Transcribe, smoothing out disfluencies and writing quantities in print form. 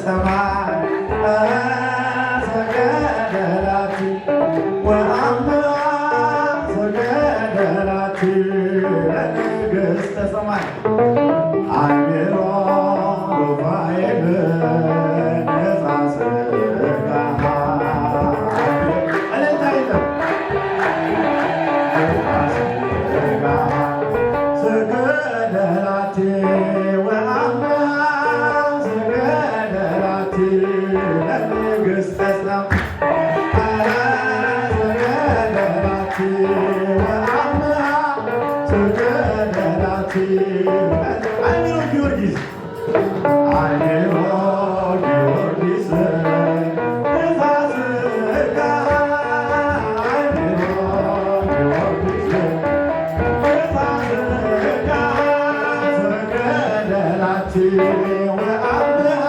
ሰማይ ሰገደላቲ ወአምራ ሰገደላቲ ለንግሥተ ሰማይ አሚሮ ሩፋኤል ነፃ ሥጋሃ ሰገደላቲ ወአምራ ሰገደላቲ ለንግሥተ ሰገደላቲ ወአምራ ሰገደላቲ አሚሮ ጊዮርጊስ አሚሮ ጊዮርጊስ ነፃ ሥጋሃ አሚሮ ጊዮርጊስ ሰገደላቲ ወአምራ